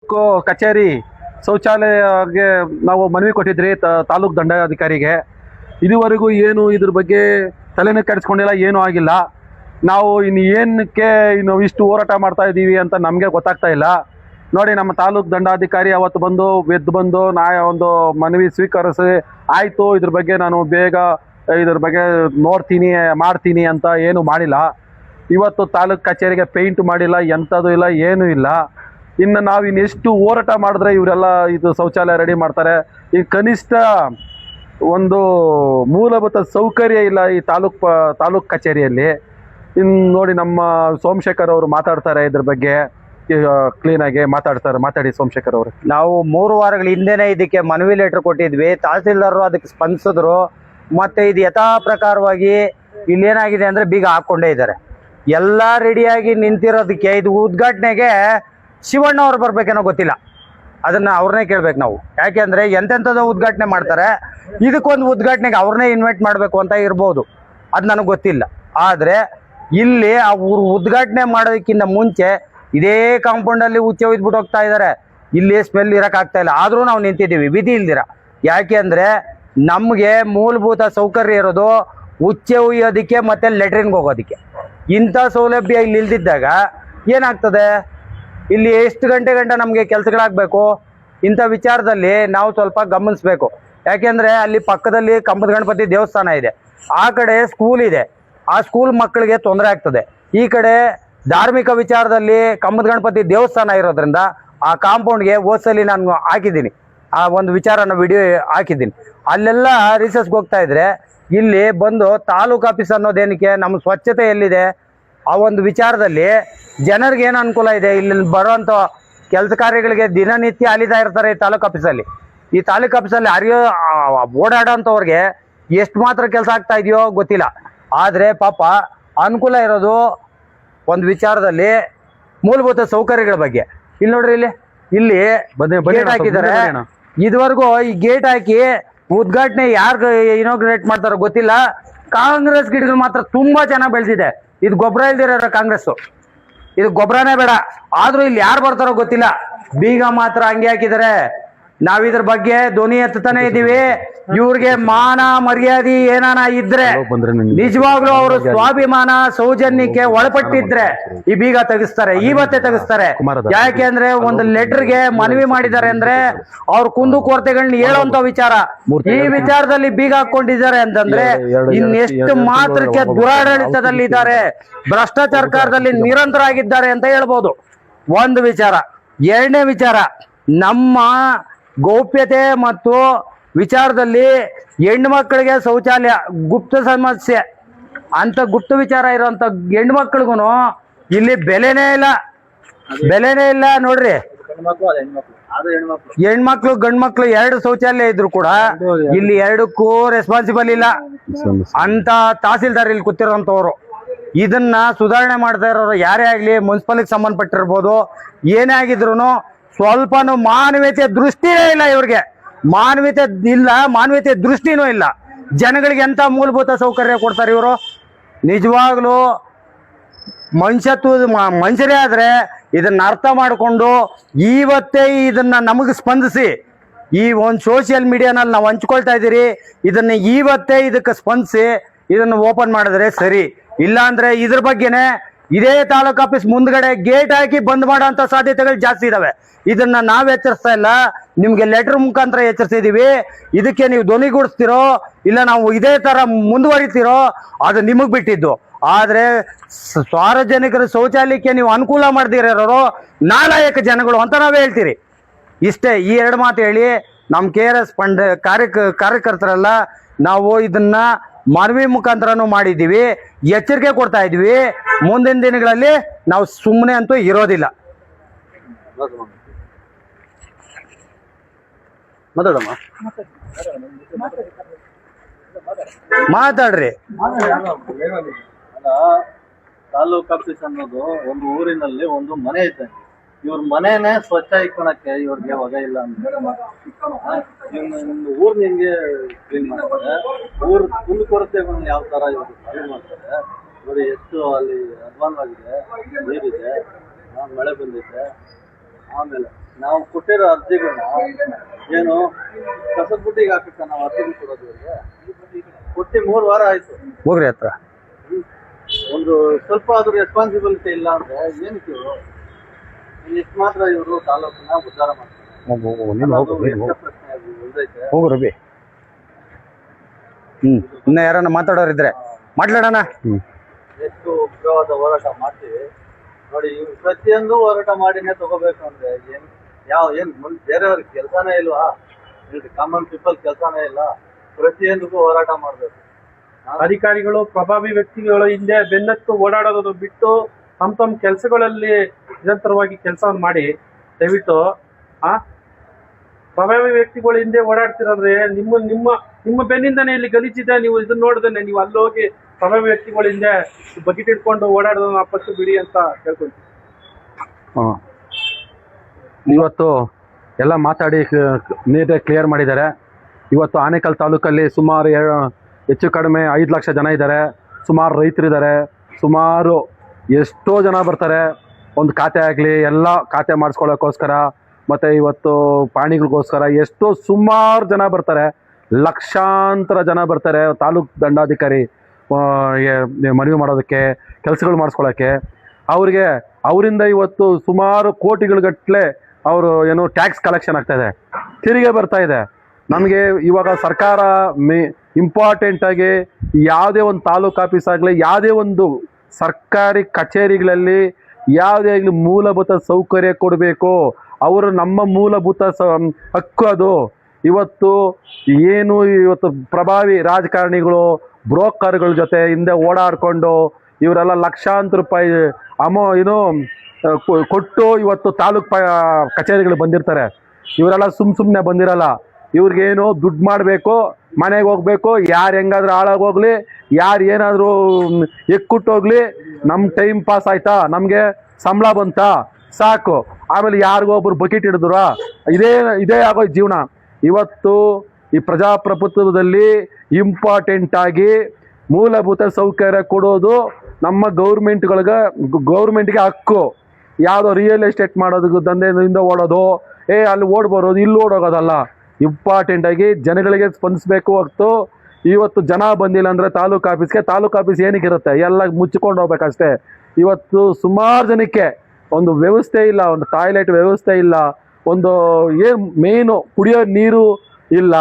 ತಾಲೂಕು ಕಚೇರಿ ಶೌಚಾಲಯಗೆ ನಾವು ಮನವಿ ಕೊಟ್ಟಿದ್ರಿ ತಾಲೂಕು ದಂಡಾಧಿಕಾರಿಗೆ. ಇದುವರೆಗೂ ಏನು ಇದ್ರ ಬಗ್ಗೆ ತಲೆನೇ ಕೆಡಿಸ್ಕೊಂಡಿಲ್ಲ, ಏನೂ ಆಗಿಲ್ಲ. ನಾವು ಇನ್ನು ಏನಕ್ಕೆ ಇಷ್ಟು ಹೋರಾಟ ಮಾಡ್ತಾ ಇದ್ದೀವಿ ಅಂತ ನಮಗೆ ಗೊತ್ತಾಗ್ತಾ ಇಲ್ಲ. ನೋಡಿ, ನಮ್ಮ ತಾಲೂಕು ದಂಡಾಧಿಕಾರಿ ಅವತ್ತು ಬಂದು ಒಂದು ಮನವಿ ಸ್ವೀಕರಿಸಿ ಆಯಿತು, ಇದ್ರ ಬಗ್ಗೆ ನಾನು ಬೇಗ ಇದ್ರ ಬಗ್ಗೆ ಮಾಡ್ತೀನಿ ಅಂತ ಏನು ಮಾಡಿಲ್ಲ. ಇವತ್ತು ತಾಲೂಕು ಕಚೇರಿಗೆ ಪೇಂಟ್ ಮಾಡಿಲ್ಲ, ಎಂಥದ್ದು ಇಲ್ಲ, ಏನೂ ಇಲ್ಲ. ಇನ್ನು ನಾವು ಇನ್ನೆಷ್ಟು ಹೋರಾಟ ಮಾಡಿದ್ರೆ ಇವರೆಲ್ಲ ಇದು ಶೌಚಾಲಯ ರೆಡಿ ಮಾಡ್ತಾರೆ? ಈ ಕನಿಷ್ಠ ಒಂದು ಮೂಲಭೂತ ಸೌಕರ್ಯ ಇಲ್ಲ ಈ ತಾಲೂಕು ಕಚೇರಿಯಲ್ಲಿ. ಇನ್ನು ನೋಡಿ, ನಮ್ಮ ಸೋಮಶೇಖರ್ ಅವರು ಮಾತಾಡ್ತಾರೆ ಇದ್ರ ಬಗ್ಗೆ, ಕ್ಲೀನಾಗಿ ಮಾತಾಡಿ ಸೋಮಶೇಖರ್ ಅವರು. ನಾವು 3 ವಾರಗಳ ಹಿಂದೆನೇ ಇದಕ್ಕೆ ಮನವಿ ಲೆಟರ್ ಕೊಟ್ಟಿದ್ವಿ. ತಹಸೀಲ್ದಾರರು ಅದಕ್ಕೆ ಸ್ಪಂದಿಸಿದ್ರು. ಮತ್ತೆ ಇದು ಯಥಾ ಪ್ರಕಾರವಾಗಿ ಇಲ್ಲೇನಾಗಿದೆ ಅಂದರೆ ಬೀಗ ಹಾಕ್ಕೊಂಡೇ ಇದ್ದಾರೆ. ಎಲ್ಲ ರೆಡಿಯಾಗಿ ನಿಂತಿರೋದಕ್ಕೆ ಇದು ಉದ್ಘಾಟನೆಗೆ ಶಿವಣ್ಣ ಅವ್ರು ಬರ್ಬೇಕೇನೋ ಗೊತ್ತಿಲ್ಲ. ಅದನ್ನು ಅವ್ರನ್ನೇ ಕೇಳ್ಬೇಕು ನಾವು. ಯಾಕೆಂದರೆ ಎಂತೆಂಥದ್ದು ಉದ್ಘಾಟನೆ ಮಾಡ್ತಾರೆ, ಇದಕ್ಕೊಂದು ಉದ್ಘಾಟನೆಗೆ ಅವ್ರನ್ನೇ ಇನ್ವೈಟ್ ಮಾಡಬೇಕು ಅಂತ ಇರ್ಬೋದು, ಅದು ನನಗೆ ಗೊತ್ತಿಲ್ಲ. ಆದರೆ ಇಲ್ಲಿ ಅವ್ರು ಉದ್ಘಾಟನೆ ಮಾಡೋದಕ್ಕಿಂತ ಮುಂಚೆ ಇದೇ ಕಾಂಪೌಂಡಲ್ಲಿ ಉಚ್ಚೆ ಒಯ್ದ್ಬಿಟ್ಟು ಹೋಗ್ತಾ ಇದ್ದಾರೆ. ಇಲ್ಲಿ ಸ್ಮೆಲ್ ಇರೋಕ್ಕಾಗ್ತಾ ಇಲ್ಲ. ಆದರೂ ನಾವು ನಿಂತಿದ್ದೀವಿ ವಿಧಿ ಇಲ್ದಿರ. ಯಾಕೆ ಅಂದರೆ ನಮಗೆ ಮೂಲಭೂತ ಸೌಕರ್ಯ ಇರೋದು ಉಚ್ಚೆ ಒಯ್ಯೋದಕ್ಕೆ ಮತ್ತು ಲೆಟ್ರಿನ್ಗೆ ಹೋಗೋದಕ್ಕೆ. ಇಂಥ ಸೌಲಭ್ಯ ಇಲ್ಲಿ ಇಲ್ದಿದ್ದಾಗ ಏನಾಗ್ತದೆ? ಇಲ್ಲಿ ಎಷ್ಟು ಗಂಟೆ ನಮಗೆ ಕೆಲಸಗಳಾಗಬೇಕು? ಇಂಥ ವಿಚಾರದಲ್ಲಿ ನಾವು ಸ್ವಲ್ಪ ಗಮನಿಸಬೇಕು. ಯಾಕೆಂದರೆ ಅಲ್ಲಿ ಪಕ್ಕದಲ್ಲಿ ಕಂಬದ ಗಣಪತಿ ದೇವಸ್ಥಾನ ಇದೆ, ಆ ಕಡೆ ಸ್ಕೂಲ್ ಇದೆ. ಆ ಸ್ಕೂಲ್ ಮಕ್ಕಳಿಗೆ ತೊಂದರೆ ಆಗ್ತದೆ. ಈ ಕಡೆ ಧಾರ್ಮಿಕ ವಿಚಾರದಲ್ಲಿ ಕಂಬದ ಗಣಪತಿ ದೇವಸ್ಥಾನ ಇರೋದ್ರಿಂದ ಆ ಕಾಂಪೌಂಡ್ಗೆ ಹೋದ್ಸಲಿ ನಾನು ಹಾಕಿದ್ದೀನಿ, ಆ ಒಂದು ವಿಚಾರನ ವಿಡಿಯೋ ಹಾಕಿದ್ದೀನಿ. ಅಲ್ಲೆಲ್ಲ ರಿಸರ್ಚ್ಗೆ ಹೋಗ್ತಾ ಇದ್ರೆ ಇಲ್ಲಿ ಬಂದು ತಾಲೂಕು ಆಫೀಸ್ ಅನ್ನೋದೇನಕ್ಕೆ? ನಮ್ಮ ಸ್ವಚ್ಛತೆ ಎಲ್ಲಿದೆ? ಆ ಒಂದು ವಿಚಾರದಲ್ಲಿ ಜನರಿಗೆ ಏನು ಅನುಕೂಲ ಇದೆ? ಇಲ್ಲಿ ಬರುವಂಥ ಕೆಲಸ ಕಾರ್ಯಗಳಿಗೆ ದಿನನಿತ್ಯ ಅಲಿತಾ ಇರ್ತಾರೆ ಈ ತಾಲೂಕು ಆಫೀಸಲ್ಲಿ. ಈ ತಾಲೂಕು ಆಫೀಸಲ್ಲಿ ಓಡಾಡೋಂಥವ್ರಿಗೆ ಎಷ್ಟು ಮಾತ್ರ ಕೆಲಸ ಆಗ್ತಾ ಇದೆಯೋ ಗೊತ್ತಿಲ್ಲ. ಆದರೆ ಪಾಪ ಅನುಕೂಲ ಇರೋದು ಒಂದು ವಿಚಾರದಲ್ಲಿ ಮೂಲಭೂತ ಸೌಕರ್ಯಗಳ ಬಗ್ಗೆ. ಇಲ್ಲಿ ನೋಡ್ರಿ, ಇಲ್ಲಿ ಗೇಟ್ ಹಾಕಿದ್ದಾರೆ. ಇದುವರೆಗೂ ಈ ಗೇಟ್ ಹಾಕಿ ಉದ್ಘಾಟನೆ ಯಾರು ಇನಾಗ್ರೇಟ್ ಮಾಡ್ತಾರೋ ಗೊತ್ತಿಲ್ಲ. ಕಾಂಗ್ರೆಸ್ ಗಿಡಗಳು ಮಾತ್ರ ತುಂಬಾ ಚೆನ್ನಾಗಿ ಬೆಳೆದಿದೆ. ಇದು ಗೊಬ್ಬರ ಇಲ್ದಿರೋ ಕಾಂಗ್ರೆಸ್, ಇದು ಗೊಬ್ಬರನೇ ಬೇಡ. ಆದ್ರೂ ಇಲ್ಲಿ ಯಾರು ಬರ್ತಾರೋ ಗೊತ್ತಿಲ್ಲ, ಬೀಗ ಮಾತ್ರ ಹಂಗೆ ಹಾಕಿದ್ದಾರೆ. ನಾವಿದ್ರ ಬಗ್ಗೆ ಧ್ವನಿ ಎತ್ತಾನೆ ಇದ್ದೀವಿ. ಇವ್ರಿಗೆ ಮಾನ ಮರ್ಯಾದೆ ಏನಾನ ಇದ್ರೆ, ನಿಜವಾಗ್ಲೂ ಅವರು ಸ್ವಾಭಿಮಾನ ಸೌಜನ್ಯಕ್ಕೆ ಒಳಪಟ್ಟಿದ್ರೆ ಈ ಬೀಗ ತೆಗಿಸ್ತಾರೆ, ಇವತ್ತೇ ತೆಗಿಸ್ತಾರೆ. ಯಾಕೆಂದ್ರೆ ಒಂದು ಲೆಟರ್ಗೆ ಮನವಿ ಮಾಡಿದ್ದಾರೆ ಅಂದ್ರೆ ಅವ್ರ ಕುಂದು ಕೊರತೆಗಳನ್ನ ಹೇಳುವಂತ ವಿಚಾರ. ಈ ವಿಚಾರದಲ್ಲಿ ಬೀಗ ಹಾಕೊಂಡಿದ್ದಾರೆ ಅಂತಂದ್ರೆ ಇನ್ನೆಷ್ಟು ಮಾತ್ರಕ್ಕೆ ದುರಾಡಳಿತದಲ್ಲಿ ಇದ್ದಾರೆ, ಭ್ರಷ್ಟಾಚಾರದಲ್ಲಿ ನಿರಂತರ ಆಗಿದ್ದಾರೆ ಅಂತ ಹೇಳ್ಬೋದು. ಒಂದು ವಿಚಾರ. ಎರಡನೇ ವಿಚಾರ, ನಮ್ಮ ಗೌಪ್ಯತೆ ಮತ್ತು ವಿಚಾರದಲ್ಲಿ ಹೆಣ್ಮಕ್ಳಿಗೆ ಶೌಚಾಲಯ ಗುಪ್ತ ಸಮಸ್ಯೆ ಅಂತ ಗುಪ್ತ ವಿಚಾರ ಇರೋಂಥ ಹೆಣ್ಮಕ್ಳಿಗೂ ಇಲ್ಲಿ ಬೆಲೆನೇ ಇಲ್ಲ ನೋಡ್ರಿ. ಹೆಣ್ಮಕ್ಳು ಗಂಡ್ಮಕ್ಳು 2 ಶೌಚಾಲಯ ಇದ್ರು ಕೂಡ ಇಲ್ಲಿ 2ಕ್ಕೂ ರೆಸ್ಪಾನ್ಸಿಬಲ್ ಇಲ್ಲ ಅಂತ ತಹಸೀಲ್ದಾರ್ ಇಲ್ಲಿ ಕೂತಿರೋಂಥವ್ರು. ಇದನ್ನ ಸುಧಾರಣೆ ಮಾಡ್ತಾ ಇರೋರು ಯಾರೇ ಆಗ್ಲಿ, ಮುನ್ಸಿಪಾಲಿಟಿಗೆ ಸಂಬಂಧಪಟ್ಟಿರ್ಬೋದು, ಏನೇ ಆಗಿದ್ರು ಸ್ವಲ್ಪನೂ ಮಾನವೀಯತೆ ದೃಷ್ಟಿನೇ ಇಲ್ಲ ಇವ್ರಿಗೆ. ಮಾನವೀಯತೆ ದೃಷ್ಟಿನೂ ಇಲ್ಲ. ಜನಗಳಿಗೆ ಎಂತ ಮೂಲಭೂತ ಸೌಕರ್ಯ ಕೊಡ್ತಾರೆ ಇವರು? ನಿಜವಾಗ್ಲೂ ಮನುಷ್ಯರೇ ಆದ್ರೆ ಇದನ್ನ ಅರ್ಥ ಮಾಡಿಕೊಂಡು ಇವತ್ತೇ ಇದನ್ನ ನಮಗೆ ಸ್ಪಂದಿಸಿ, ಈ ಒಂದು ಸೋಷಿಯಲ್ ಮೀಡಿಯಾನಲ್ಲಿ ನಾವು ಹಂಚ್ಕೊಳ್ತಾ ಇದ್ದೀರಿ, ಇದನ್ನ ಇವತ್ತೇ ಇದಕ್ಕೆ ಸ್ಪಂದಿಸಿ ಇದನ್ನು ಓಪನ್ ಮಾಡಿದ್ರೆ ಸರಿ. ಇಲ್ಲ ಅಂದ್ರೆ ಇದ್ರ ಬಗ್ಗೆನೆ ಇದೇ ತಾಲೂಕು ಆಫೀಸ್ ಮುಂದ್ಗಡೆ ಗೇಟ್ ಹಾಕಿ ಬಂದ್ ಮಾಡೋಂಥ ಸಾಧ್ಯತೆಗಳು ಜಾಸ್ತಿ ಇದಾವೆ. ಇದನ್ನ ನಾವ್ ಎಚ್ಚರಿಸ್ತಾ ಇಲ್ಲ, ನಿಮ್ಗೆ ಲೆಟರ್ ಮುಖಾಂತರ ಎಚ್ಚರಿಸಿದೀವಿ. ಇದಕ್ಕೆ ನೀವು ಧ್ವನಿಗೂಡಿಸ್ತಿರೋ ಇಲ್ಲ ನಾವು ಇದೇ ತರ ಮುಂದುವರಿತೀರೋ ಅದು ನಿಮಗ್ ಬಿಟ್ಟಿದ್ದು. ಆದ್ರೆ ಸಾರ್ವಜನಿಕರ ಶೌಚಾಲಯಕ್ಕೆ ನೀವು ಅನುಕೂಲ ಮಾಡದಿರೋರು ನಾಲಾಯಕ ಜನಗಳು ಅಂತ ನಾವೇ ಹೇಳ್ತೀರಿ. ಇಷ್ಟೇ, ಈ 2 ಮಾತು ಹೇಳಿ ನಮ್ಮ KRS ಫಂಡ್ ಕಾರ್ಯಕರ್ತರೆಲ್ಲ ನಾವು ಇದನ್ನ ಮನವಿ ಮುಖಾಂತರನೂ ಮಾಡಿದ್ದೀವಿ, ಎಚ್ಚರಿಕೆ ಕೊಡ್ತಾ ಇದ್ವಿ. ಮುಂದಿನ ದಿನಗಳಲ್ಲಿ ನಾವು ಸುಮ್ಮನೆ ಅಂತೂ ಇರೋದಿಲ್ಲ. ಮಾತಾಡ್ರಿ. ತಾಲೂಕ್ ಆಫೀಸ್ ಅನ್ನೋದು ಒಂದು ಊರಿನಲ್ಲಿ ಒಂದು ಮನೆ ಇದ್ದಂಗೆ. ಇವ್ರ ಮನೆನೇ ಸ್ವಚ್ಛ ಇಟ್ಕೊಳಕ್ಕೆ ಇವ್ರಿಗೆ ವಗ ಇಲ್ಲ ಅಂದ್ರೆ ಊರ್ ನಿಂಗೆ ಕ್ಲೀನ್ ಮಾಡ್ತಾರೆ. ಊರ್ ಕುಂದು ಕೊರತೆಗಳನ್ನ ಯಾವ ತರ ಇವ್ರು ಸಾಲ್ವ್ ಮಾಡ್ತಾರೆ ನೋಡಿ. ಎಷ್ಟು ಅಲ್ಲಿ ಅಧ್ವಾನವಾಗಿದೆ, ನೀರಿದೆ, ಮಳೆ ಬಂದಿದೆ, ಆಮೇಲೆ ನಾವು ಕೊಟ್ಟಿರೋ ಅರ್ಜಿಗಳನ್ನ ಏನು ಕಸದ ಬುಟ್ಟಿಗೆ ಹಾಕಕ್ಕ ನಾವು ಅರ್ಜಿಗಳು ಕೊಡೋದು ಇವ್ರಿಗೆ ಕೊಟ್ಟು 3 ವಾರ ಆಯ್ತು. ಹೋಗ್ರಿ ಹತ್ರ. ಒಂದು ಸ್ವಲ್ಪ ಆದ್ರೂ ರೆಸ್ಪಾನ್ಸಿಬಿಲಿಟಿ ಇಲ್ಲ ಅಂದ್ರೆ ಏನಕ್ಕೆ ಇವರು ಎಷ್ಟು ಮಾತ್ರ ಇವರು ತಾಲೂಕನ್ನ ಉದ್ಧಾರ ಮಾಡ್ತಾರೆ? ಪ್ರಶ್ನೆ ಅದು ಉಳ್ದೈತೆ. ಹೋಗು ರವಿ. ಇನ್ನ ಯಾರನ್ನ ಮಾತಾಡೋರಿದ್ರೆ ಮಾತಾಡೋಣ. ಎಷ್ಟು ಉಗ್ರವಾದ ಹೋರಾಟ ಮಾಡ್ತೀವಿ ನೋಡಿ. ಇವ್ರು ಪ್ರತಿಯೊಂದು ಹೋರಾಟ ಮಾಡಿನೇ ತಗೋಬೇಕು ಅಂದ್ರೆ ಏನ್ ಬೇರೆಯವ್ರಿಗೆ ಕೆಲಸನೇ ಇಲ್ವಾ? ಕಾಮನ್ ಪೀಪಲ್ ಕೆಲಸನೇ ಇಲ್ಲ. ಪ್ರತಿಯೊಂದಕ್ಕೂ ಹೋರಾಟ ಮಾಡ್ಬೇಕು. ಅಧಿಕಾರಿಗಳು ಪ್ರಭಾವಿ ವ್ಯಕ್ತಿಗಳ ಹಿಂದೆ ಬೆನ್ನತ್ತು ಓಡಾಡೋದು ಬಿಟ್ಟು ತಮ್ಮ ಕೆಲಸಗಳಲ್ಲಿ ನಿರಂತರವಾಗಿ ಕೆಲಸವನ್ನು ಮಾಡಿ ದಯವಿಟ್ಟು ಪ್ರಭಾವಿ ವ್ಯಕ್ತಿಗಳ ಹಿಂದೆ ಓಡಾಡ್ತಿರೋದ್ರೆ ನಿಮ್ಮ ಬೆನ್ನಿಂದನೇ ಇಲ್ಲಿ ಗಲೀಜಿದೆ. ನೀವು ಇದನ್ನ ನೋಡಿದ್ರೆ ನೀವು ಅಲ್ಲಿ ಹೋಗಿ ಪ್ರಭಾವಿ ವ್ಯಕ್ತಿಗಳ ಹಿಂದೆ ಬಕೆಟ್ ಇಟ್ಕೊಂಡು ಓಡಾಡೋದನ್ನ ಫಸ್ಟ್ ಬಿಡಿ ಅಂತ ಕೇಳ್ಕೊಂತೀವಿ. ಇವತ್ತು ಎಲ್ಲ ಮಾತಾಡಿ ನೀಟಾಗಿ ಕ್ಲಿಯರ್ ಮಾಡಿದ್ದಾರೆ. ಇವತ್ತು ಆನೇಕಲ್ ತಾಲೂಕಲ್ಲಿ ಸುಮಾರು ಹೆಚ್ಚು ಕಡಿಮೆ 5 ಲಕ್ಷ ಜನ ಇದ್ದಾರೆ. ಸುಮಾರು ರೈತರಿದ್ದಾರೆ. ಸುಮಾರು ಎಷ್ಟೋ ಜನ ಬರ್ತಾರೆ ಒಂದು ಖಾತೆ ಆಗಲಿ ಎಲ್ಲ ಖಾತೆ ಮಾಡಿಸ್ಕೊಳ್ಳೋಕ್ಕೋಸ್ಕರ, ಮತ್ತು ಇವತ್ತು ಪ್ರಾಣಿಗಳಿಗೋಸ್ಕರ ಎಷ್ಟೋ ಸುಮಾರು ಜನ ಬರ್ತಾರೆ. ಲಕ್ಷಾಂತರ ಜನ ಬರ್ತಾರೆ ತಾಲೂಕು ದಂಡಾಧಿಕಾರಿ ಮನವಿ ಮಾಡೋದಕ್ಕೆ, ಕೆಲಸಗಳು ಮಾಡಿಸ್ಕೊಳ್ಳೋಕ್ಕೆ. ಅವರಿಂದ ಇವತ್ತು ಸುಮಾರು ಕೋಟಿಗಳುಗಟ್ಟಲೆ ಅವರು ಏನು ಟ್ಯಾಕ್ಸ್ ಕಲೆಕ್ಷನ್ ಆಗ್ತಾಯಿದೆ, ತೆರಿಗೆ ಬರ್ತಾ ಇದೆ. ನಮಗೆ ಇವಾಗ ಸರ್ಕಾರ ಇಂಪಾರ್ಟೆಂಟಾಗಿ ಯಾವುದೇ ಒಂದು ತಾಲೂಕು ಆಫೀಸ್ ಆಗಲಿ, ಯಾವುದೇ ಒಂದು ಸರ್ಕಾರಿ ಕಚೇರಿಗಳಲ್ಲಿ ಯಾವುದೇ ಆಗಲಿ ಮೂಲಭೂತ ಸೌಕರ್ಯ ಕೊಡಬೇಕು. ಅವರು ನಮ್ಮ ಮೂಲಭೂತ ಹಕ್ಕು ಅದು. ಇವತ್ತು ಪ್ರಭಾವಿ ರಾಜಕಾರಣಿಗಳು ಬ್ರೋಕರ್ಗಳ ಜೊತೆ ಹಿಂದೆ ಓಡಾಡಿಕೊಂಡು ಇವರೆಲ್ಲ ಲಕ್ಷಾಂತರ ರೂಪಾಯಿ ಕೊಟ್ಟು ಇವತ್ತು ತಾಲೂಕು ಕಚೇರಿಗಳು ಬಂದಿರ್ತಾರೆ. ಇವರೆಲ್ಲ ಸುಮ್ಮನೆ ಬಂದಿರಲ್ಲ. ಇವ್ರಿಗೇನು ದುಡ್ಡು ಮಾಡಬೇಕು, ಮನೆಗೆ ಹೋಗ್ಬೇಕು, ಯಾರು ಹೆಂಗಾದ್ರೂ ಹಾಳಾಗೋಗ್ಲಿ, ಯಾರು ಏನಾದರೂ ಎಕ್ಕುಟ್ಟೋಗ್ಲಿ, ನಮ್ಮ ಟೈಮ್ ಪಾಸ್ ಆಯ್ತಾ, ನಮಗೆ ಸಂಬಳ ಬಂತಾ ಸಾಕು, ಆಮೇಲೆ ಯಾರಿಗೋ ಒಬ್ರು ಬಕೆಟ್ ಹಿಡಿದ್ರ ಇದೇ ಆಗೋ ಜೀವನ. ಇವತ್ತು ಈ ಪ್ರಜಾಪ್ರಭುತ್ವದಲ್ಲಿ ಇಂಪಾರ್ಟೆಂಟಾಗಿ ಮೂಲಭೂತ ಸೌಕರ್ಯ ಕೊಡೋದು ನಮ್ಮ ಗೌರ್ಮೆಂಟ್ಗೆ ಹಕ್ಕು. ಯಾವುದೋ ರಿಯಲ್ ಎಸ್ಟೇಟ್ ಮಾಡೋದು ದಂಧೆಯಿಂದ ಓಡೋದು, ಅಲ್ಲಿ ಓಡ್ಬರೋದು, ಇಲ್ಲಿ ಓಡೋಗೋದಲ್ಲ. ಇಂಪಾರ್ಟೆಂಟಾಗಿ ಜನಗಳಿಗೆ ಸ್ಪಂದಿಸಬೇಕು ಹೊರತು ಇವತ್ತು ಜನ ಬಂದಿಲ್ಲ ಅಂದರೆ ತಾಲೂಕು ಆಫೀಸ್ ಏನಕ್ಕಿರುತ್ತೆ? ಎಲ್ಲ ಮುಚ್ಚಿಕೊಂಡು ಹೋಗ್ಬೇಕಷ್ಟೇ. ಇವತ್ತು ಸುಮಾರು ಜನಕ್ಕೆ ಒಂದು ವ್ಯವಸ್ಥೆ ಇಲ್ಲ, ಒಂದು ಟಾಯ್ಲೆಟ್ ವ್ಯವಸ್ಥೆ ಇಲ್ಲ, ಒಂದು ಮೇನು ಕುಡಿಯೋ ನೀರು ಇಲ್ಲ,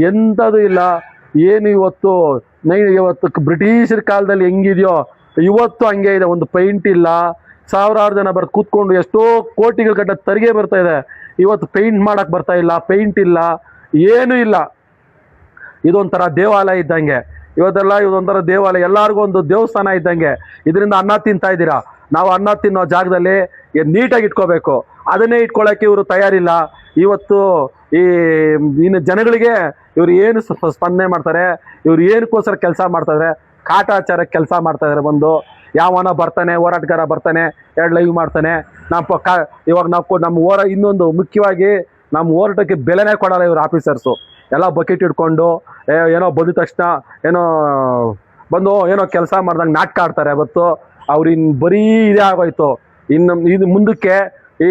ಎಂಥದ್ದು ಇಲ್ಲ. ಏನು ಇವತ್ತು ಬ್ರಿಟಿಷರ ಕಾಲದಲ್ಲಿ ಹೆಂಗಿದೆಯೋ ಇವತ್ತು ಹಂಗೆ ಇದೆ. ಒಂದು ಪೈಂಟ್ ಇಲ್ಲ, ಸಾವಿರಾರು ಜನ ಕೂತ್ಕೊಂಡು ಎಷ್ಟೋ ಕೋಟಿಗಳ ಗಂಟೆ ತೆರಿಗೆ ಬರ್ತಾ ಇದೆ. ಇವತ್ತು ಪೇಂಟ್ ಮಾಡೋಕ್ಕೆ ಬರ್ತಾ ಇಲ್ಲ, ಪೇಂಟ್ ಇಲ್ಲ, ಏನೂ ಇಲ್ಲ. ಇದೊಂಥರ ದೇವಾಲಯ ಇದ್ದಂಗೆ. ಇದೊಂಥರ ದೇವಾಲಯ, ಎಲ್ಲರಿಗೂ ಒಂದು ದೇವಸ್ಥಾನ ಇದ್ದಂಗೆ. ಇದರಿಂದ ಅನ್ನ ತಿಂತಾ ಇದ್ದೀರಾ. ನಾವು ಅನ್ನ ತಿನ್ನೋ ಜಾಗದಲ್ಲಿ ನೀಟಾಗಿ ಇಟ್ಕೋಬೇಕು, ಅದನ್ನೇ ಇಟ್ಕೊಳ್ಳೋಕ್ಕೆ ಇವರು ತಯಾರಿಲ್ಲ. ಇವತ್ತು ಇನ್ನು ಜನಗಳಿಗೆ ಇವರು ಏನು ಸ್ಪಂದನೆ ಮಾಡ್ತಾರೆ, ಇವ್ರು ಏನಕ್ಕೋಸ್ಕರ ಕೆಲಸ ಮಾಡ್ತಾಯಿದ್ದಾರೆ? ಕಾಟಾಚಾರಕ್ಕೆ ಕೆಲಸ ಮಾಡ್ತಾಯಿದ್ದಾರೆ. ಯಾವನ ಬರ್ತಾನೆ, ಹೋರಾಟಗಾರ ಬರ್ತಾನೆ, 2 ಲೈವ್ ಮಾಡ್ತಾನೆ. ಇವಾಗ ನಮ್ಮ ಇನ್ನೊಂದು ಮುಖ್ಯವಾಗಿ ನಮ್ಮ ಹೋರಾಟಕ್ಕೆ ಬೆಲೆನೇ ಕೊಡಲ್ಲ ಇವರು ಆಫೀಸರ್ಸು. ಎಲ್ಲ ಬಕೆಟ್ ಇಟ್ಕೊಂಡು ಏನೋ ಬಂದ ತಕ್ಷಣ ಏನೋ ಕೆಲಸ ಮಾಡ್ದಂಗೆ ನಾಟಕ ಆಡ್ತಾರೆ. ಅವ್ರು ಬರೀ ಇದೇ ಆಗೋಯ್ತು. ಇದು ಮುಂದಕ್ಕೆ ಈ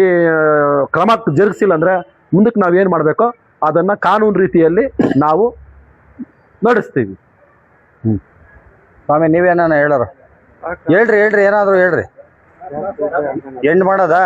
ಕ್ರಮ ಜರುಗಿಸಿಲ್ಲ ಅಂದರೆ ಮುಂದಕ್ಕೆ ನಾವೇನು ಮಾಡಬೇಕೋ ಅದನ್ನು ಕಾನೂನು ರೀತಿಯಲ್ಲಿ ನಾವು ನಡೆಸ್ತೀವಿ. ಸ್ವಾಮಿ ನೀವೇನ ಹೇಳೋರು? ಹೇಳ್ರಿ ಏನಾದರೂ ಹೇಳ್ರಿ. ಎಂಡ್ ಮಾಡೋದಾ?